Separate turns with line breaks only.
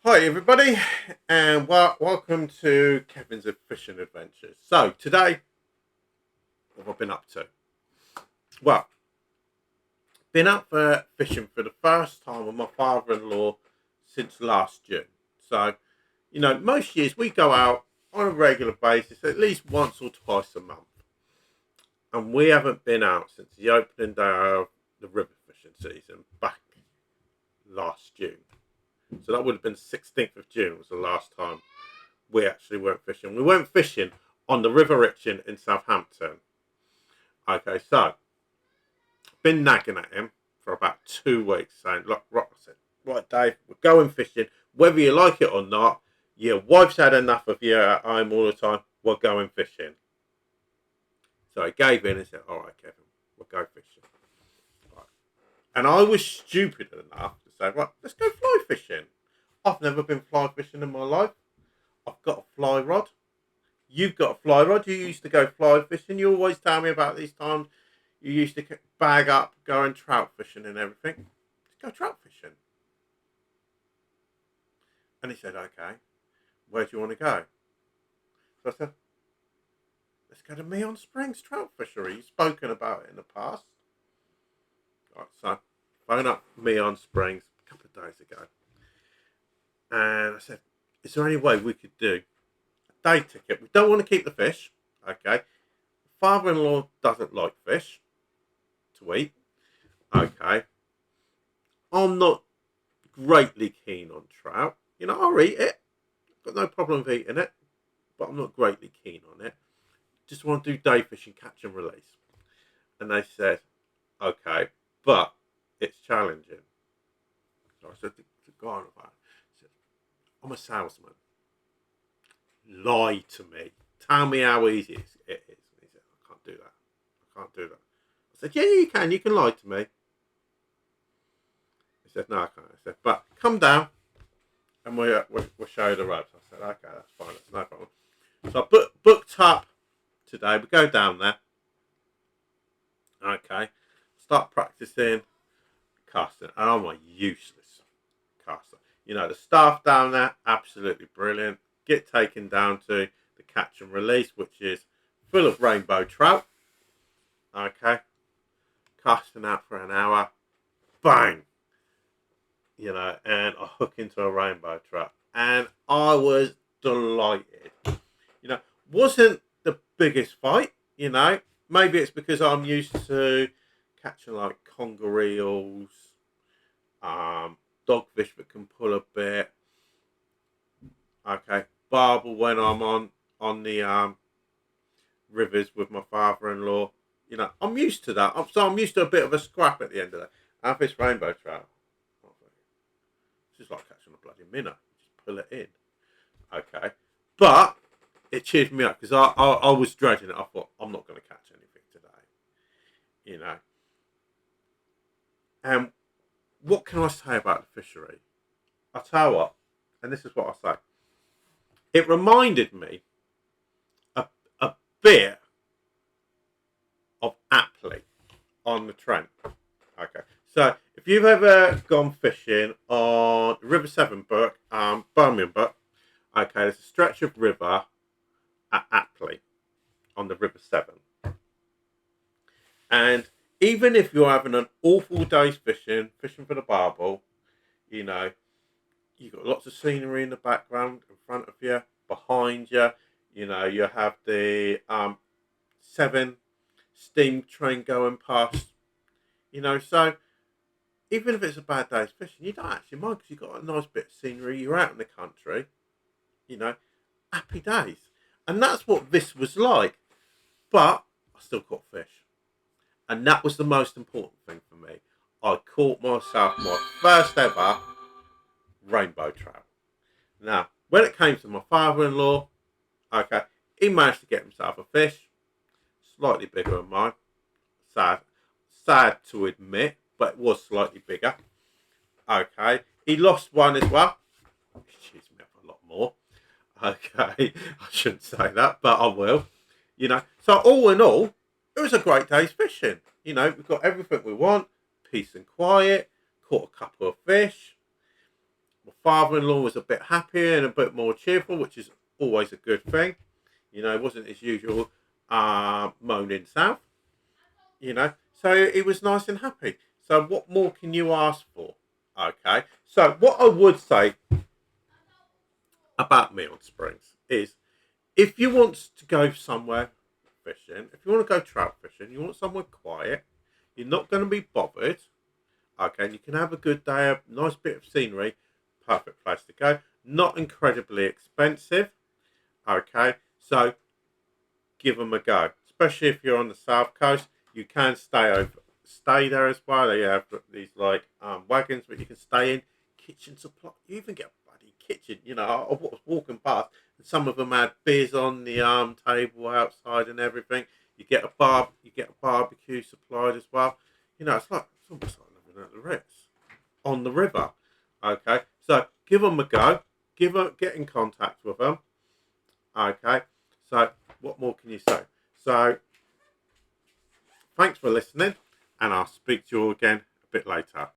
Hi everybody, and welcome to Kevin's Fishing Adventures. So today, what have I been up to? Well, been out for fishing for the first time with my father-in-law since last June. So, most years we go out on a regular basis, at least once or twice a month, and we haven't been out since the opening day of the river fishing season back last June. So that would have been 16th of June was the last time we actually went fishing. We went fishing on the River Itchen in Southampton. Okay, so been nagging at him for about 2 weeks, saying, "Look, I said, right, Dave, we're going fishing, whether you like it or not. Your wife's had enough of you at home all the time. We're going fishing." So he gave in and said, "All right, Kevin, we'll go fishing." Right. And I was stupid enough to say, "Right, let's go fly fishing." I've never been fly fishing in my life. I've got a fly rod. You've got a fly rod. You used to go fly fishing. You always tell me about these times you used to bag up, going trout fishing and everything. Let's go trout fishing. And he said, "Okay, where do you want to go?" So I said, "Let's go to Meon Springs Trout Fishery. You've spoken about it in the past." Right, so phone up Meon Springs a couple of days ago. And I said, "Is there any way we could do a day ticket? We don't want to keep the fish, okay? Father-in-law doesn't like fish to eat, okay? I'm not greatly keen on trout. I'll eat it. Got no problem with eating it, but I'm not greatly keen on it. Just want to do day fishing, catch and release." And they said, "Okay, but it's challenging." So I said to the guy on the phone, I said, "I'm a salesman. Lie to me. Tell me how easy it is." And he said, "I can't do that. I can't do that." I said, "Yeah, you can. You can lie to me." He said, "No, I can't." I said, "But come down and we'll show you the ropes." I said, "Okay, that's fine. That's no problem." So I booked up today. We go down there. Okay. Start practicing casting. And I'm a useless caster. The staff down there, absolutely brilliant. Get taken down to the catch and release, which is full of rainbow trout. Okay. Casting out for an hour. Bang. And I hook into a rainbow trout. And I was delighted. Wasn't the biggest fight, Maybe it's because I'm used to catching like conger eels, dogfish that can pull a bit. Okay. Barbel when I'm on the rivers with my father-in-law. I'm used to that. So I'm used to a bit of a scrap at the end of that. I have this rainbow trout. It's just like catching a bloody minnow. Just pull it in. Okay. But it cheered me up because I was dreading it. I thought, I'm not going to catch anything today. And what can I say about the fishery? I'll tell you what, and this is what I say. It reminded me a bit of Apley on the Trent. Okay. So if you've ever gone fishing on River Severn Brook, Birmingham Brook, okay, there's a stretch of river at Apley on the River Severn. And even if you're having an awful day's fishing for the barbel, you've got lots of scenery in the background, in front of you, behind you. You have the Severn steam train going past. So even if it's a bad day's fishing, you don't actually mind because you've got a nice bit of scenery. You're out in the country. Happy days. And that's what this was like. But I still caught fish. And that was the most important thing for me. I caught myself my first ever rainbow trout. Now, when it came to my father-in-law, okay, he managed to get himself a fish, slightly bigger than mine. Sad to admit, but it was slightly bigger. Okay, he lost one as well. He cheesed me up a lot more. Okay, I shouldn't say that, but I will. So all in all, it was a great day's fishing. We've got everything we want, peace and quiet, caught a couple of fish. My father-in-law was a bit happier and a bit more cheerful, which is always a good thing. You know, it wasn't his usual moaning self. You know, so it was nice and happy. So what more can you ask for? Okay. So what I would say about Meon Springs is, if you want to go somewhere fishing, if you want to go trout fishing, you want somewhere quiet, you're not going to be bothered. Okay, and you can have a good day, a nice bit of scenery, perfect place to go. Not incredibly expensive. Okay, so give them a go. Especially if you're on the south coast, you can stay there as well. They have these like wagons that you can stay in. Kitchen supply. You even get a bloody kitchen. You know, I was walking past, and some of them had beers on the table outside and everything. You get a barbecue supplied as well. You know, it's almost like living at the Ritz on the river. Okay, so give them a go. Get in contact with them. Okay, so what more can you say? So thanks for listening, and I'll speak to you all again a bit later.